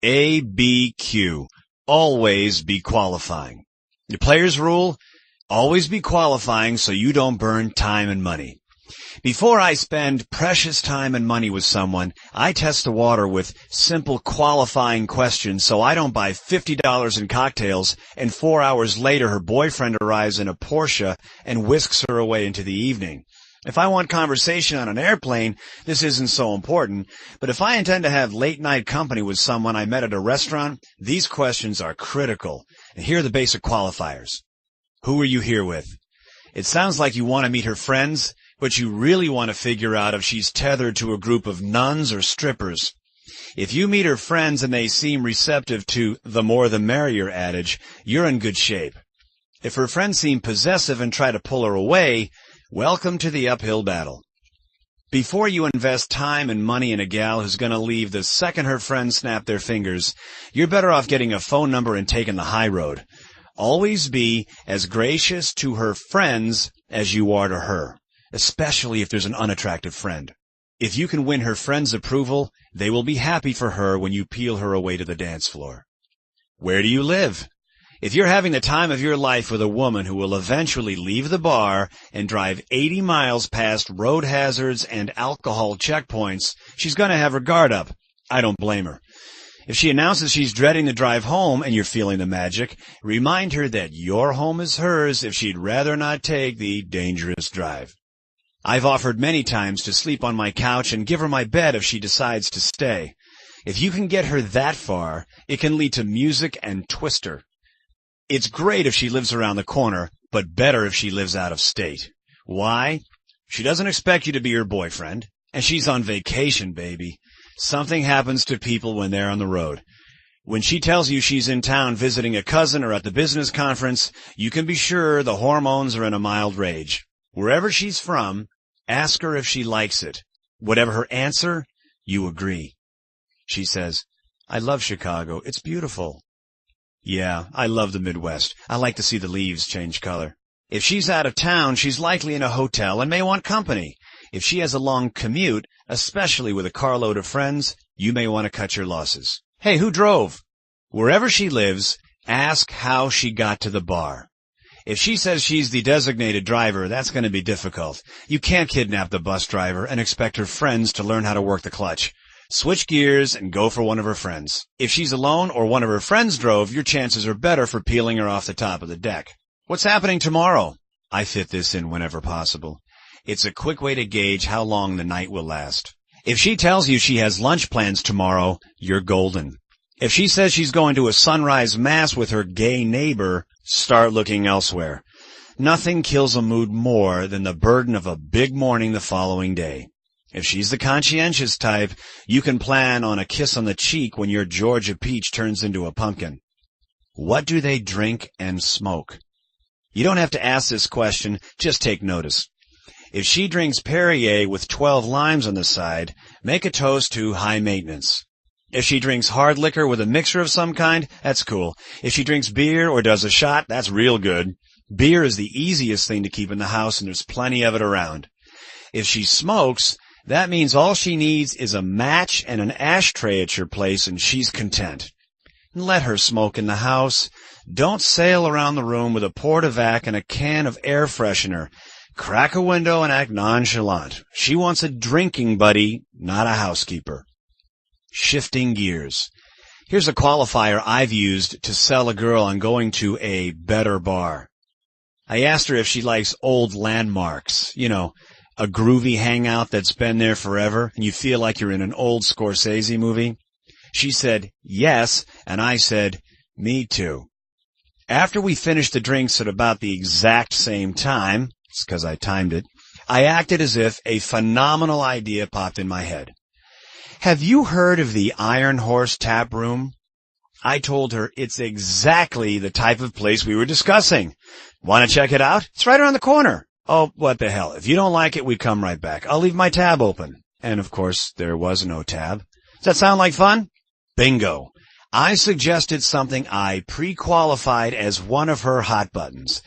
ABQ. Always be qualifying. Your player's rule? Always be qualifying so you don't burn time and money. Before I spend precious time and money with someone, I test the water with simple qualifying questions so I don't buy $50 in cocktails and 4 hours later her boyfriend arrives in a Porsche and whisks her away into the evening. If I want conversation on an airplane, this isn't so important, but if I intend to have late-night company with someone I met at a restaurant, these questions are critical. And here are the basic qualifiers. Who are you here with? It sounds like you want to meet her friends, but you really want to figure out if she's tethered to a group of nuns or strippers. If you meet her friends and they seem receptive to the more the merrier adage, you're in good shape. If her friends seem possessive and try to pull her away, welcome to the uphill battle. Before you invest time and money in a gal who's going to leave the second her friends snap their fingers, you're better off getting a phone number and taking the high road. Always be as gracious to her friends as you are to her, especially if there's an unattractive friend. If you can win her friends' approval, they will be happy for her when you peel her away to the dance floor. Where do you live? If you're having the time of your life with a woman who will eventually leave the bar and drive 80 miles past road hazards and alcohol checkpoints, she's going to have her guard up. I don't blame her. If she announces she's dreading the drive home and you're feeling the magic, remind her that your home is hers if she'd rather not take the dangerous drive. I've offered many times to sleep on my couch and give her my bed if she decides to stay. If you can get her that far, it can lead to music and Twister. It's great if she lives around the corner, but better if she lives out of state. Why? She doesn't expect you to be her boyfriend, and she's on vacation, baby. Something happens to people when they're on the road. When she tells you she's in town visiting a cousin or at the business conference, you can be sure the hormones are in a mild rage. Wherever she's from, ask her if she likes it. Whatever her answer, you agree. She says, I love Chicago. It's beautiful. Yeah, I love the Midwest. I like to see the leaves change color. If she's out of town, she's likely in a hotel and may want company. If she has a long commute, especially with a carload of friends, you may want to cut your losses. Hey, who drove? Wherever she lives, ask how she got to the bar. If she says she's the designated driver, that's going to be difficult. You can't kidnap the bus driver and expect her friends to learn how to work the clutch. Switch gears and go for one of her friends. If she's alone or one of her friends drove, your chances are better for peeling her off the top of the deck. What's happening tomorrow? I fit this in whenever possible. It's a quick way to gauge how long the night will last. If she tells you she has lunch plans tomorrow, you're golden. If she says she's going to a sunrise mass with her gay neighbor, start looking elsewhere. Nothing kills a mood more than the burden of a big morning the following day. If she's the conscientious type, you can plan on a kiss on the cheek when your Georgia peach turns into a pumpkin. What do they drink and smoke? You don't have to ask this question, just take notice. If she drinks Perrier with 12 limes on the side, make a toast to high maintenance. If she drinks hard liquor with a mixture of some kind, that's cool. If she drinks beer or does a shot, that's real good. Beer is the easiest thing to keep in the house, and there's plenty of it around. If she smokes, that means all she needs is a match and an ashtray at your place, and she's content. Let her smoke in the house. Don't sail around the room with a Porta-Vac and a can of air freshener. Crack a window and act nonchalant. She wants a drinking buddy, not a housekeeper. Shifting gears. Here's a qualifier I've used to sell a girl on going to a better bar. I asked her if she likes old landmarks, a groovy hangout that's been there forever, and you feel like you're in an old Scorsese movie. She said, yes, and I said, me too. After we finished the drinks at about the exact same time, it's because I timed it, I acted as if a phenomenal idea popped in my head. Have you heard of the Iron Horse Tap Room? I told her it's exactly the type of place we were discussing. Want to check it out? It's right around the corner. Oh, what the hell. If you don't like it, we come right back. I'll leave my tab open. And, of course, there was no tab. Does that sound like fun? Bingo. I suggested something I pre-qualified as one of her hot buttons.